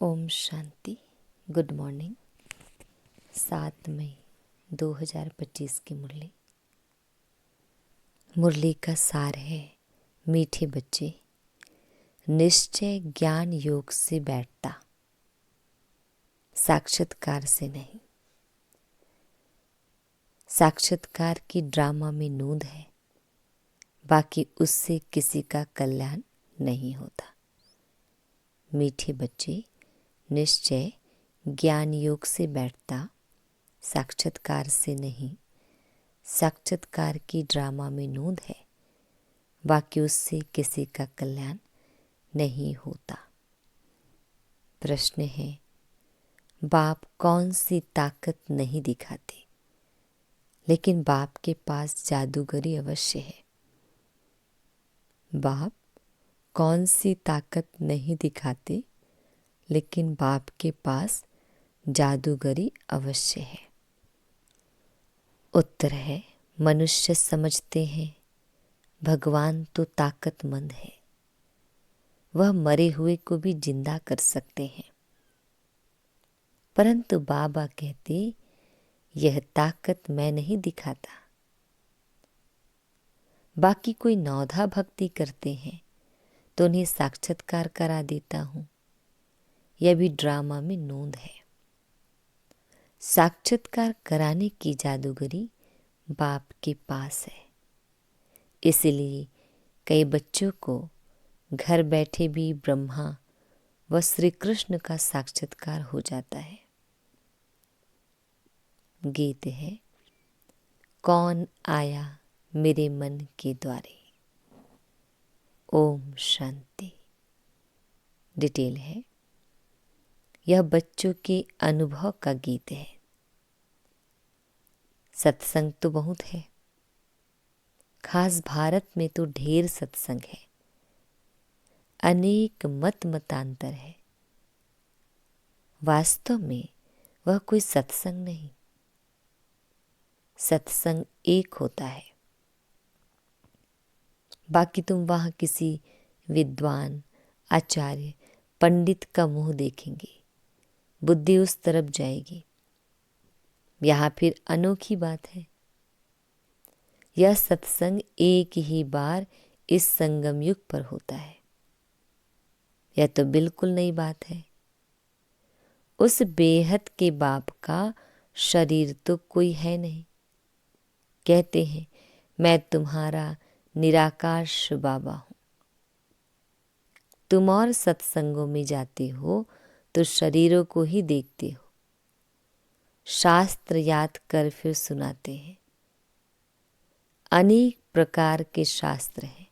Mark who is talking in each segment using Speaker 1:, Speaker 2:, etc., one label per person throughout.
Speaker 1: Om Shanti. Good morning. 7 मई 2025 की मुरली का सार है, मीठे बच्चे, निश्चय ज्ञान योग से बैठता, साक्षात्कार से नहीं। साक्षात्कार की ड्रामा में नूंद है, बाकी उससे किसी का कल्याण नहीं होता। मीठे बच्चे, निश्चय ज्ञान योग से बैठता, साक्षात्कार से नहीं। साक्षात्कार की ड्रामा में नूंद है, बाकी उससे किसी का कल्याण नहीं होता। प्रश्न है, बाप कौन सी ताकत नहीं दिखाते, लेकिन बाप के पास जादूगरी अवश्य है। बाप कौन सी ताकत नहीं दिखाते, लेकिन बाप के पास जादूगरी अवश्य है। उत्तर है, मनुष्य समझते हैं भगवान तो ताकतमंद है, वह मरे हुए को भी जिंदा कर सकते हैं। परंतु बाबा कहते, यह ताकत मैं नहीं दिखाता। बाकी कोई नौधा भक्ति करते हैं तो उन्हें साक्षात्कार करा देता हूं। यह भी ड्रामा में नूंद है। साक्षात्कार कराने की जादूगरी बाप के पास है। इसलिए कई बच्चों को घर बैठे भी ब्रह्मा व श्री कृष्ण का साक्षात्कार हो जाता है। गीत है, कौन आया मेरे मन के द्वारे। ओम शांति। डिटेल है, यह बच्चों के अनुभव का गीत है। सत्संग तो बहुत है, खास भारत में तो ढेर सत्संग है। अनेक मतांतर है। वास्तव में वह कोई सत्संग नहीं, सत्संग एक होता है। बाकी तुम वहां किसी विद्वान, आचार्य, पंडित का मुंह देखेंगे, बुद्धि उस तरफ जाएगी। यहां फिर अनोखी बात है, यह सत्संग एक ही बार इस संगम युग पर होता है। यह तो बिल्कुल नई बात है। उस बेहद के बाप का शरीर तो कोई है नहीं। कहते हैं, मैं तुम्हारा निराकाश बाबा हूं। तुम और सत्संगों में जाते हो तो शरीरों को ही देखते हो। शास्त्र याद कर फिर सुनाते हैं। अनेक प्रकार के शास्त्र हैं,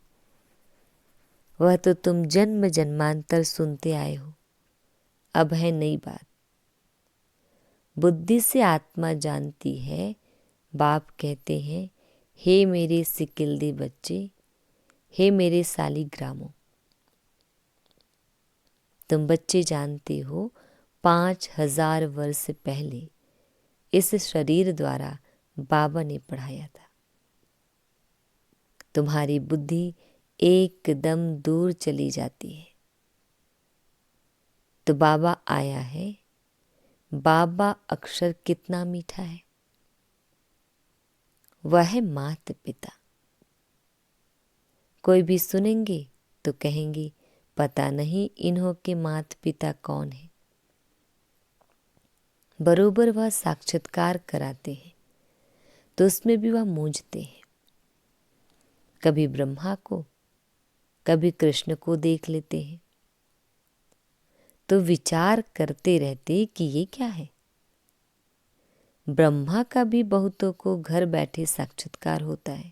Speaker 1: वह तो तुम जन्म जन्मांतर सुनते आए हो। अब है नई बात। बुद्धि से आत्मा जानती है। बाप कहते हैं, हे मेरे सिकिल्दे बच्चे, हे मेरे सालिग्रामों, तुम बच्चे जानते हो 5000 वर्ष पहले इस शरीर द्वारा बाबा ने पढ़ाया था। तुम्हारी बुद्धि एकदम दूर चली जाती है तो बाबा आया है। बाबा अक्षर कितना मीठा है। वह है माता पिता। कोई भी सुनेंगे तो कहेंगे, पता नहीं इन्हों के माता पिता कौन है। बरोबर वह साक्षात्कार कराते हैं तो उसमें भी वह मूंझते हैं। कभी ब्रह्मा को, कभी कृष्ण को देख लेते हैं तो विचार करते रहते कि ये क्या है। ब्रह्मा का भी बहुतों को घर बैठे साक्षात्कार होता है।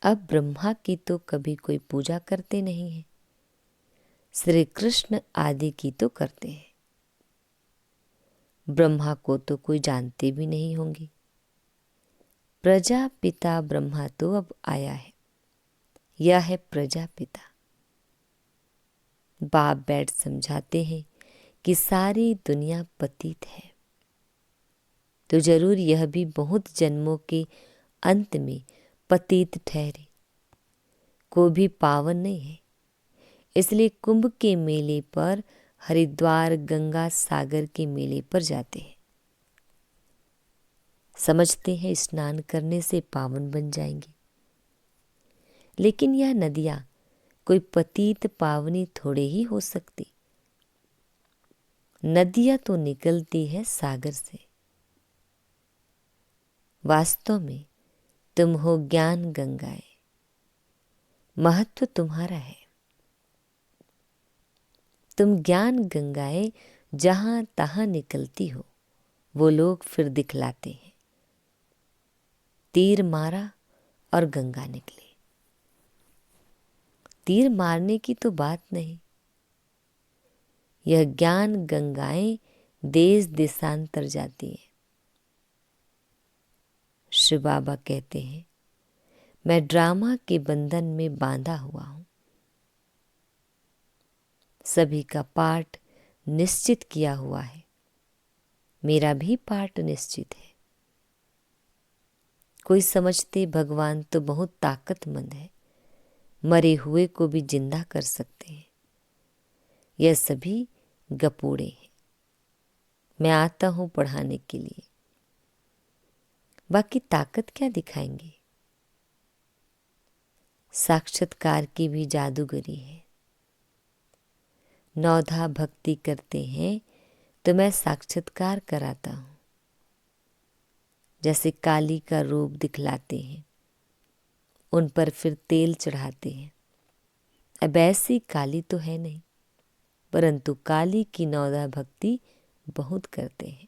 Speaker 1: अब ब्रह्मा की तो कभी कोई पूजा करते नहीं है, श्री कृष्ण आदि की तो करते हैं। ब्रह्मा को तो कोई जानते भी नहीं होंगे। प्रजापिता ब्रह्मा तो अब आया है, यह है प्रजापिता। बाप बैठ समझाते हैं कि सारी दुनिया पतित है, तो जरूर यह भी बहुत जन्मों के अंत में पतित ठहरे। कोई भी पावन नहीं है। इसलिए कुंभ के मेले पर हरिद्वार गंगा सागर के मेले पर जाते हैं। समझते हैं स्नान करने से पावन बन जाएंगे, लेकिन यह नदियां कोई पतित पावनी थोड़े ही हो सकती। नदियां तो निकलती है सागर से। वास्तव में तुम हो ज्ञान गंगाएं, महत्व तुम्हारा है। तुम ज्ञान गंगाएं जहां तहां निकलती हो, वो लोग फिर दिखलाते हैं। तीर मारा और गंगा निकली। तीर मारने की तो बात नहीं। यह ज्ञान गंगाएं देश देशांतर जाती है। शिव बाबा कहते हैं, मैं ड्रामा के बंधन में बांधा हुआ हूं। सभी का पार्ट निश्चित किया हुआ है, मेरा भी पार्ट निश्चित है। कोई समझते भगवान तो बहुत ताकतमंद है, मरे हुए को भी जिंदा कर सकते हैं। यह सभी गपोड़े हैं। मैं आता हूं पढ़ाने के लिए। बाकी ताकत क्या दिखाएंगे? साक्षात्कार की भी जादूगरी है। नौधा भक्ति करते हैं तो मैं साक्षात्कार कराता हूं। जैसे काली का रूप दिखलाते हैं, उन पर फिर तेल चढ़ाते हैं। अब ऐसी काली तो है नहीं, परंतु काली की नौधा भक्ति बहुत करते हैं।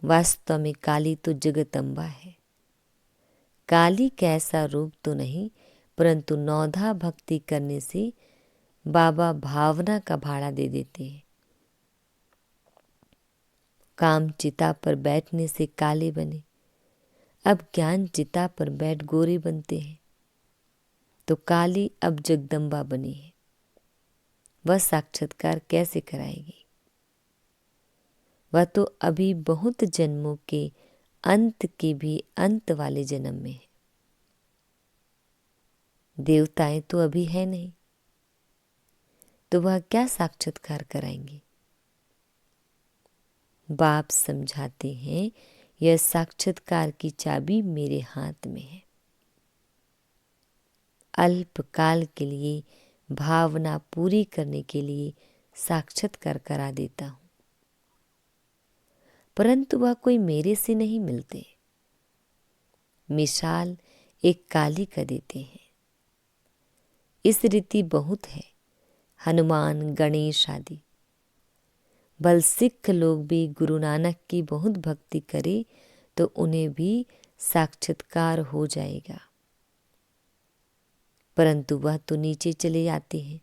Speaker 1: वास्तव में काली तो जगदम्बा है। काली कैसा रूप तो नहीं, परंतु नौधा भक्ति करने से बाबा भावना का भाड़ा दे देते हैं। काम चिता पर बैठने से काले बने, अब ज्ञान चिता पर बैठ गोरे बनते हैं। तो काली अब जगदम्बा बनी है। वह साक्षात्कार कैसे कराएगी? वह तो अभी बहुत जन्मों के अंत के भी अंत वाले जन्म में है। देवताएं तो अभी है नहीं, तो वह क्या साक्षात्कार कराएंगे? बाप समझाते हैं, यह साक्षात्कार की चाबी मेरे हाथ में है। अल्पकाल के लिए भावना पूरी करने के लिए साक्षात्कार करा देता हूं, परंतु वह कोई मेरे से नहीं मिलते। मिसाल एक काली का देते हैं। इस रीति बहुत है, हनुमान, गणेश आदि। बल सिख लोग भी गुरु नानक की बहुत भक्ति करे तो उन्हें भी साक्षात्कार हो जाएगा, परंतु वह तो नीचे चले आते हैं।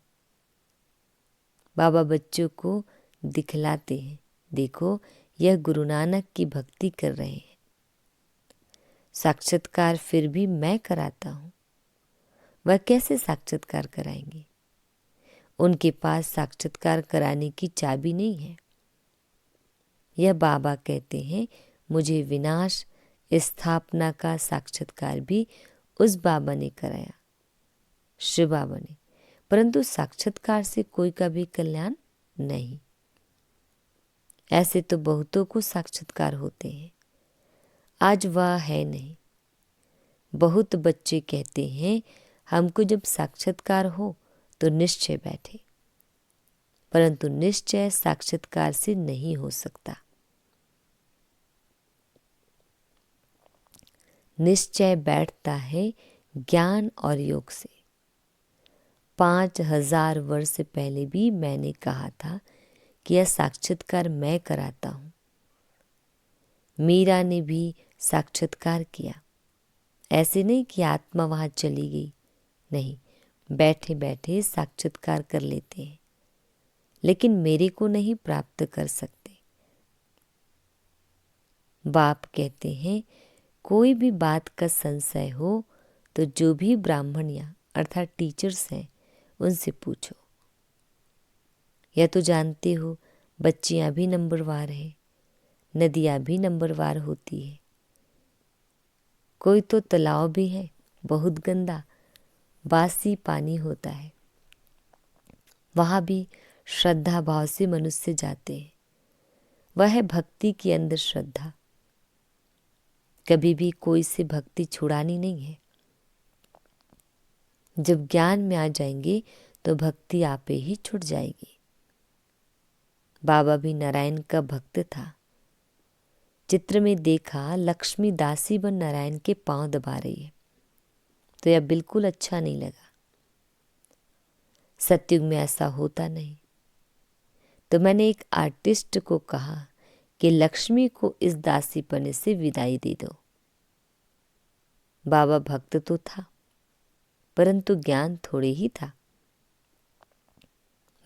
Speaker 1: बाबा बच्चों को दिखलाते हैं, देखो यह गुरु नानक की भक्ति कर रहे हैं। साक्षात्कार फिर भी मैं कराता हूं। वह कैसे साक्षात्कार कराएंगे? उनके पास साक्षात्कार कराने की चाबी नहीं है। यह बाबा कहते हैं, मुझे विनाश स्थापना का साक्षात्कार भी उस बाबा ने कराया, शिव बाबा ने, परंतु साक्षात्कार से कोई का भी कल्याण नहीं। ऐसे तो बहुतों को साक्षात्कार होते हैं, आज वह है नहीं। बहुत बच्चे कहते हैं, हमको जब साक्षात्कार हो तो निश्चय बैठे, परंतु निश्चय साक्षात्कार से नहीं हो सकता। निश्चय बैठता है ज्ञान और योग से। 5000 वर्ष पहले भी मैंने कहा था कि यह साक्षात्कार मैं कराता हूं। मीरा ने भी साक्षात्कार किया। ऐसे नहीं कि आत्मा वहां चली गई, नहीं, बैठे बैठे साक्षात्कार कर लेते हैं, लेकिन मेरे को नहीं प्राप्त कर सकते। बाप कहते हैं, कोई भी बात का संशय हो तो जो भी ब्राह्मण या अर्थात टीचर्स हैं उनसे पूछो। या तो जानते हो बच्चियां भी नंबरवार हैं, नदियां भी नंबरवार होती है। कोई तो तालाब भी है बहुत गंदा, बासी पानी होता है, वहां भी श्रद्धा भाव से मनुष्य जाते हैं, वह है भक्ति के अंदर श्रद्धा। कभी भी कोई से भक्ति छुड़ानी नहीं है। जब ज्ञान में आ जाएंगे तो भक्ति आपे ही छूट जाएगी। बाबा भी नारायण का भक्त था। चित्र में देखा लक्ष्मी दासी बन नारायण के पांव दबा रही है, तो यह बिल्कुल अच्छा नहीं लगा। सतयुग में ऐसा होता नहीं। तो मैंने एक आर्टिस्ट को कहा कि लक्ष्मी को इस दासीपने से विदाई दे दो। बाबा भक्त तो था, परंतु ज्ञान थोड़े ही था।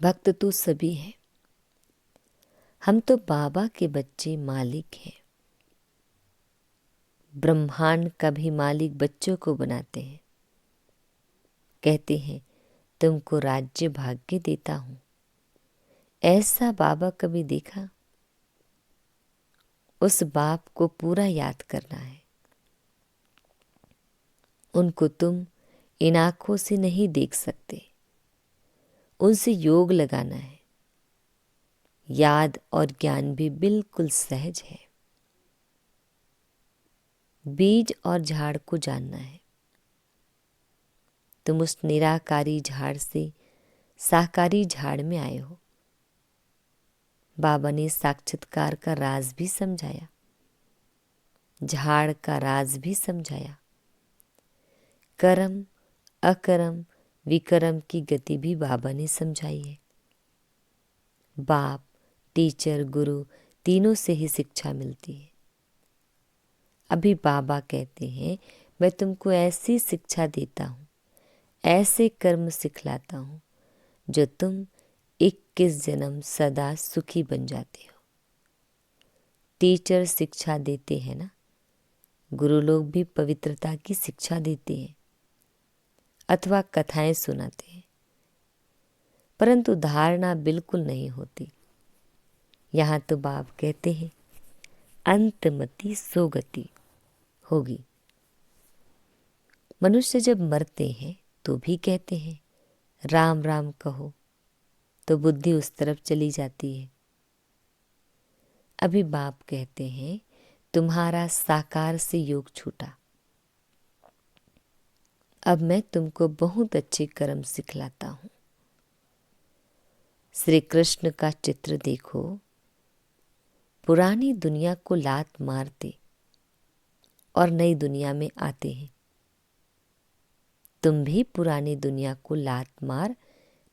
Speaker 1: भक्त तो सभी हैं। हम तो बाबा के बच्चे मालिक हैं। ब्रह्मांड का भी मालिक बच्चों को बनाते हैं। कहते हैं तुमको राज्य भाग्य देता हूं। ऐसा बाबा कभी देखा? उस बाप को पूरा याद करना है। उनको तुम इन आंखों से नहीं देख सकते। उनसे योग लगाना है। याद और ज्ञान भी बिल्कुल सहज है। बीज और झाड़ को जानना है। तुम उस निराकारी झाड़ से साकारी झाड़ में आए हो। बाबा ने साक्षात्कार का राज भी समझाया, झाड़ का राज भी समझाया। कर्म अकर्म विकर्म की गति भी बाबा ने समझाई है। बाप, टीचर, गुरु तीनों से ही शिक्षा मिलती है। अभी बाबा कहते हैं मैं तुमको ऐसी शिक्षा देता हूं, ऐसे कर्म सिखलाता हूं जो तुम 21 जन्म सदा सुखी बन जाते हो। टीचर शिक्षा देते हैं ना, गुरु लोग भी पवित्रता की शिक्षा देते हैं अथवा कथाएं सुनाते हैं, परंतु धारणा बिल्कुल नहीं होती। यहाँ तो बाप कहते हैं अंतमति सोगति होगी। मनुष्य जब मरते हैं तो भी कहते हैं राम राम कहो, तो बुद्धि उस तरफ चली जाती है। अभी बाप कहते हैं तुम्हारा साकार से योग छूटा। अब मैं तुमको बहुत अच्छे कर्म सिखलाता हूं। श्री कृष्ण का चित्र देखो। पुरानी दुनिया को लात मारते और नई दुनिया में आते हैं। तुम भी पुरानी दुनिया को लात मार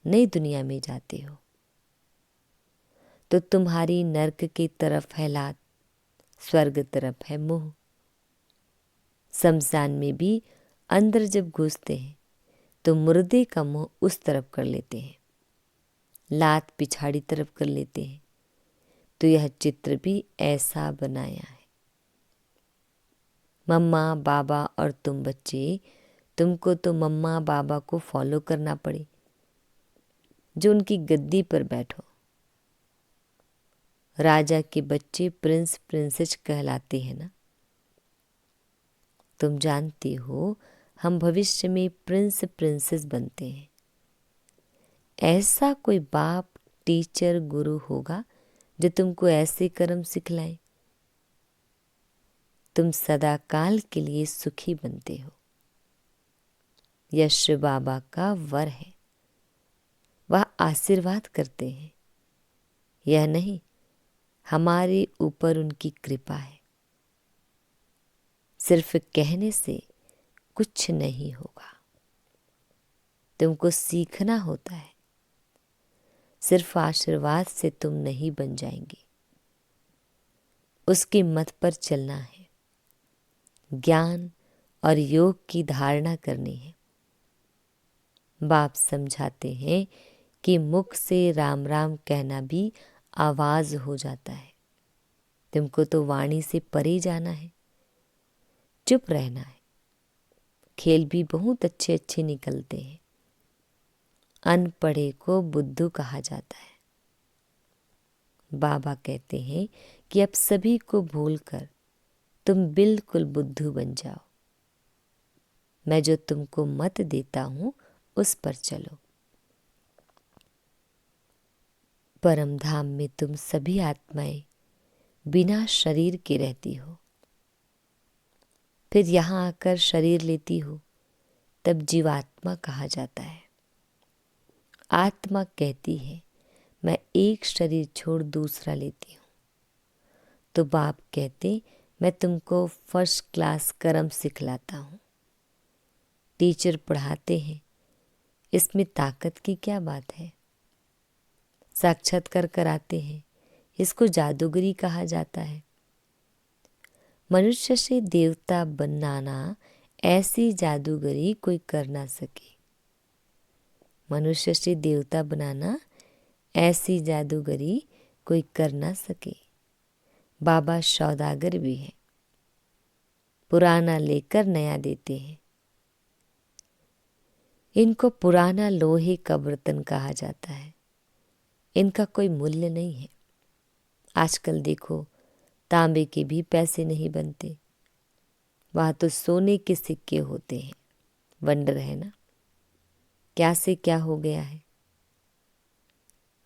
Speaker 1: नई दुनिया में जाते हो। तो तुम्हारी नरक की तरफ है लात, स्वर्ग तरफ है मुंह। शमशान में भी अंदर जब घुसते हैं तो मुर्दे का मुंह उस तरफ कर लेते हैं, लात पिछाड़ी तरफ कर लेते हैं। तो यह चित्र भी ऐसा बनाया है। मम्मा बाबा और तुम बच्चे, तुमको तो मम्मा बाबा को फॉलो करना पड़े, जो उनकी गद्दी पर बैठो। राजा के बच्चे प्रिंस प्रिंसेस कहलाते हैं ना। तुम जानते हो हम भविष्य में प्रिंस प्रिंसेस बनते हैं। ऐसा कोई बाप, टीचर, गुरु होगा जो तुमको ऐसे कर्म सिखलाए। तुम सदा काल के लिए सुखी बनते हो। यह शिव बाबा का वर है। वह आशीर्वाद करते हैं। यह नहीं, हमारे ऊपर उनकी कृपा है। सिर्फ कहने से कुछ नहीं होगा। तुमको सीखना होता है। सिर्फ आशीर्वाद से तुम नहीं बन जाएंगे। उसकी मत पर चलना है। ज्ञान और योग की धारणा करनी है। बाप समझाते हैं कि मुख से राम राम कहना भी आवाज हो जाता है। तुमको तो वाणी से परे जाना है, चुप रहना है। खेल भी बहुत अच्छे अच्छे निकलते हैं। अनपढ़े को बुद्धू कहा जाता है। बाबा कहते हैं कि अब सभी को भूलकर तुम बिल्कुल बुद्धू बन जाओ। मैं जो तुमको मत देता हूं उस पर चलो। परम धाम में तुम सभी आत्माएं बिना शरीर के रहती हो, फिर यहाँ आकर शरीर लेती हो, तब जीवात्मा कहा जाता है। आत्मा कहती है मैं एक शरीर छोड़ दूसरा लेती हूँ, तो बाप कहते मैं तुमको फर्स्ट क्लास कर्म सिखलाता हूँ। टीचर पढ़ाते हैं, इसमें ताकत की क्या बात है। साक्षात्कार कराते हैं, इसको जादूगरी कहा जाता है। मनुष्य से देवता बनाना ऐसी जादूगरी कोई कर ना सके। मनुष्य से देवता बनाना ऐसी जादूगरी कोई कर ना सके। बाबा सौदागर भी है, पुराना लेकर नया देते हैं। इनको पुराना लोहे का बर्तन कहा जाता है, इनका कोई मूल्य नहीं है। आजकल देखो तांबे के भी पैसे नहीं बनते, वहाँ तो सोने के सिक्के होते हैं। वंडर है ना, क्या से क्या हो गया है।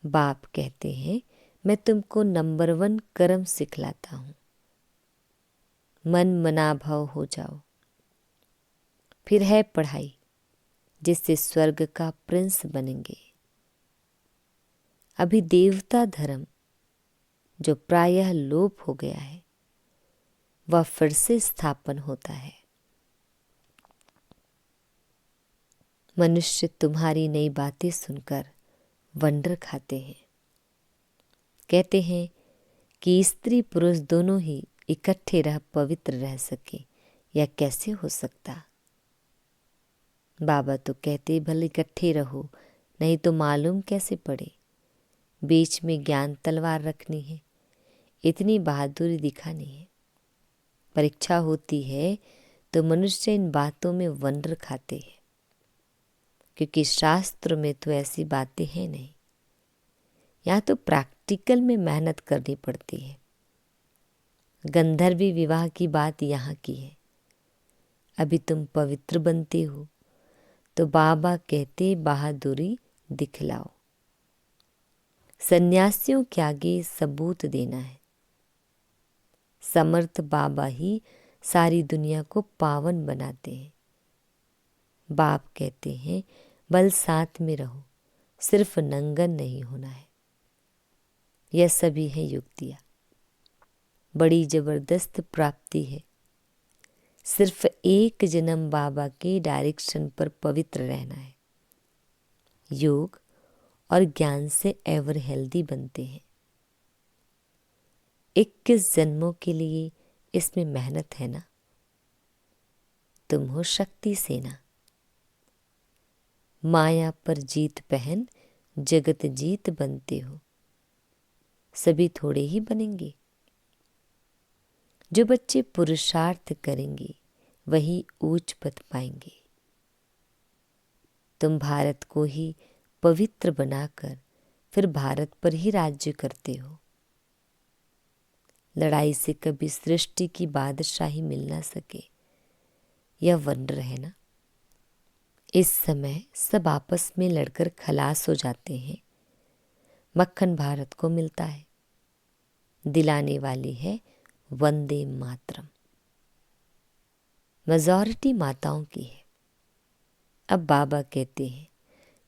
Speaker 1: बाप कहते हैं मैं तुमको नंबर 1 कर्म सिखलाता हूँ। मन मनाभव हो जाओ। फिर है पढ़ाई, जिससे स्वर्ग का प्रिंस बनेंगे। अभी देवता धर्म जो प्रायः लोप हो गया है, वह फिर से स्थापन होता है। मनुष्य तुम्हारी नई बातें सुनकर वंडर खाते हैं। कहते हैं कि स्त्री पुरुष दोनों ही इकट्ठे रह पवित्र रह सके, यह कैसे हो सकता। बाबा तो कहते भले इकट्ठे रहो, नहीं तो मालूम कैसे पड़े। बीच में ज्ञान तलवार रखनी है, इतनी बहादुरी दिखानी है। परीक्षा होती है तो मनुष्य इन बातों में वंडर खाते हैं, क्योंकि शास्त्र में तो ऐसी बातें हैं नहीं। यहाँ तो प्रैक्टिकल में मेहनत करनी पड़ती है। गंधर्वी विवाह की बात यहाँ की है। अभी तुम पवित्र बनते हो तो बाबा कहते बहादुरी दिखलाओ। सन्यासियों के आगे सबूत देना है। समर्थ बाबा ही सारी दुनिया को पावन बनाते हैं। बाप कहते हैं बल साथ में रहो, सिर्फ नंगन नहीं होना है। यह सभी है युक्तियाँ। बड़ी जबरदस्त प्राप्ति है। सिर्फ एक जन्म बाबा के डायरेक्शन पर पवित्र रहना है। योग और ज्ञान से एवर हेल्दी बनते हैं। 21 जन्मों के लिए इसमें मेहनत है ना। तुम हो शक्ति सेना। माया पर जीत पहन जगत जीत बनते हो। सभी थोड़े ही बनेंगे। जो बच्चे पुरुषार्थ करेंगे वही ऊंच पद पाएंगे। तुम भारत को ही पवित्र बनाकर फिर भारत पर ही राज्य करते हो। लड़ाई से कभी सृष्टि की बादशाही मिल ना सके, यह वंडर है ना। इस समय सब आपस में लड़कर खलास हो जाते हैं। मक्खन भारत को मिलता है। दिलाने वाली है वंदे मातरम। मेजॉरिटी माताओं की है। अब बाबा कहते हैं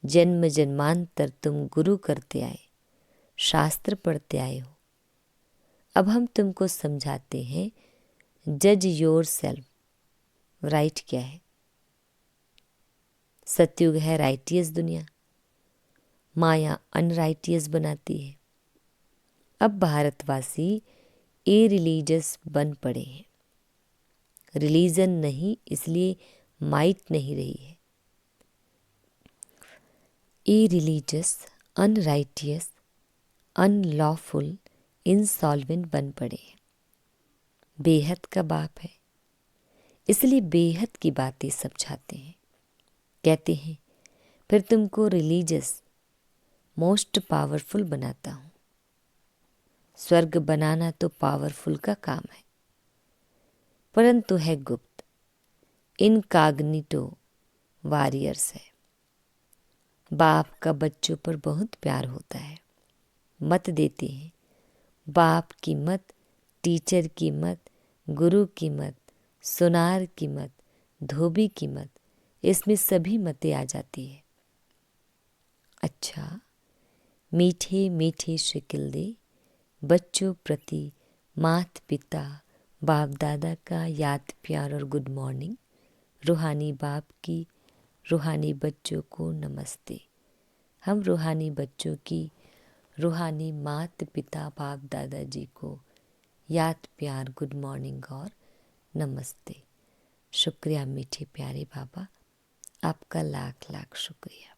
Speaker 1: जन्म जन्मांतर तुम गुरु करते आए, शास्त्र पढ़ते आए हो। अब हम तुमको समझाते हैं जज योर सेल्फ। राइट क्या है। सतयुग है राइटियस दुनिया, माया अनराइटियस बनाती है। अब भारतवासी इरिलीजियस बन पड़े हैं। रिलीजन नहीं, इसलिए माइट नहीं रही है। इरिलीजियस, अनराइटियस, अनलॉफुल, इंसॉल्वेंट बन पड़े हैं। बेहद का बाप है, इसलिए बेहद की बातें समझाते हैं। कहते हैं फिर तुमको रिलीजियस मोस्ट पावरफुल बनाता हूँ। स्वर्ग बनाना तो पावरफुल का काम है, परंतु है गुप्त, इनकॉग्निटो वॉरियर्स है। बाप का बच्चों पर बहुत प्यार होता है। मत देते हैं, बाप की मत, टीचर की मत, गुरु की मत, सुनार की मत, धोबी की मत, इसमें सभी मतें आ जाती है। अच्छा, मीठे मीठे शिकिल दे बच्चों प्रति मात पिता बाप दादा का याद प्यार और गुड मॉर्निंग। रूहानी बाप की रूहानी बच्चों को नमस्ते। हम रूहानी बच्चों की रूहानी मात पिता बाप दादाजी को याद प्यार गुड मॉर्निंग और नमस्ते। शुक्रिया मीठे प्यारे बाबा, आपका लाख लाख शुक्रिया।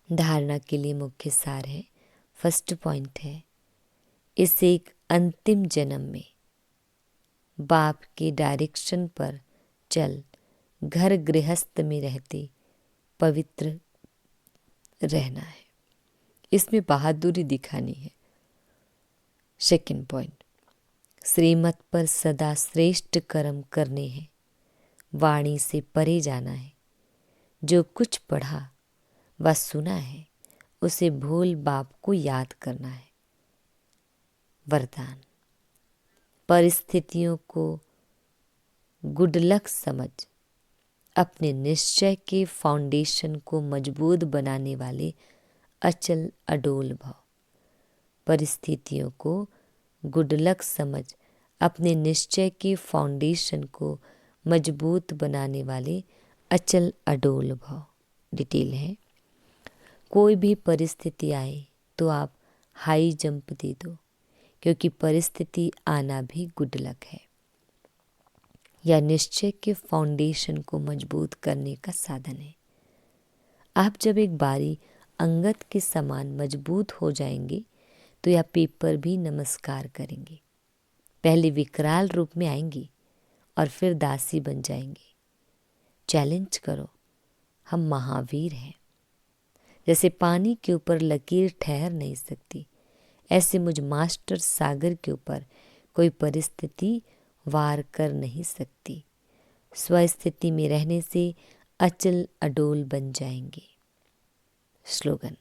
Speaker 1: धारणा के लिए मुख्य सार है, फर्स्ट पॉइंट है, इस एक अंतिम जन्म में बाप के डायरेक्शन पर चल घर गृहस्थ में रहते पवित्र रहना है, इसमें बहादुरी दिखानी है। सेकंड पॉइंट, श्रीमत पर सदा श्रेष्ठ कर्म करने हैं, वाणी से परे जाना है, जो कुछ पढ़ा व सुना है उसे भूल बाप को याद करना है। वरदान, परिस्थितियों को गुड लक समझ अपने निश्चय के फाउंडेशन को मजबूत बनाने वाले अचल अडोल भव। परिस्थितियों को गुड लक समझ अपने निश्चय के फाउंडेशन को मजबूत बनाने वाले अचल अडोल भव। डिटेल है, कोई भी परिस्थिति आए तो आप हाई जंप दे दो, क्योंकि परिस्थिति आना भी गुड लक है, या निश्चय के फाउंडेशन को मजबूत करने का साधन है। आप जब एक बारी अंगद के समान मजबूत हो जाएंगे तो यह पेपर भी नमस्कार करेंगे। पहले विकराल रूप में आएंगी और फिर दासी बन जाएंगे। चैलेंज करो, हम महावीर हैं। जैसे पानी के ऊपर लकीर ठहर नहीं सकती, ऐसे मुझ मास्टर सागर के ऊपर कोई परिस्थिति वार कर नहीं सकती। स्वस्थिति में रहने से अचल अडोल बन जाएंगे। स्लोगन,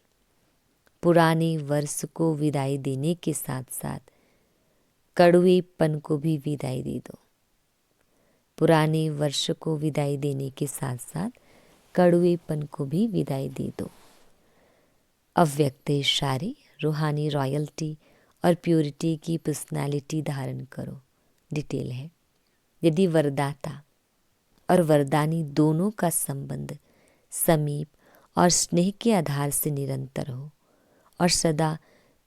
Speaker 1: पुराने वर्ष को विदाई देने के साथ साथ कड़वेपन को भी विदाई दे दो। पुराने वर्ष को विदाई देने के साथ साथ कड़वेपन को भी विदाई दे दो। अव्यक्त इशारे, रूहानी रॉयल्टी और प्योरिटी की पर्सनालिटी धारण करो। डिटेल है, यदि वरदाता और वरदानी दोनों का संबंध समीप और स्नेह के आधार से निरंतर हो और सदा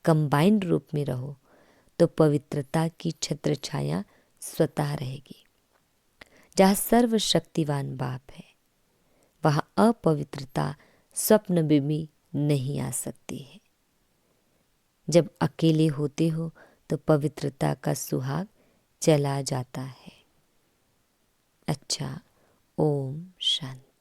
Speaker 1: कंबाइंड रूप में रहो तो पवित्रता की छत्र छाया स्वतः रहेगी। जहाँ सर्वशक्तिवान बाप है वहाँ अपवित्रता स्वप्न में भी नहीं आ सकती है। जब अकेले होते हो तो पवित्रता का सुहाग चला जाता है। अच्छा, ओम शांति।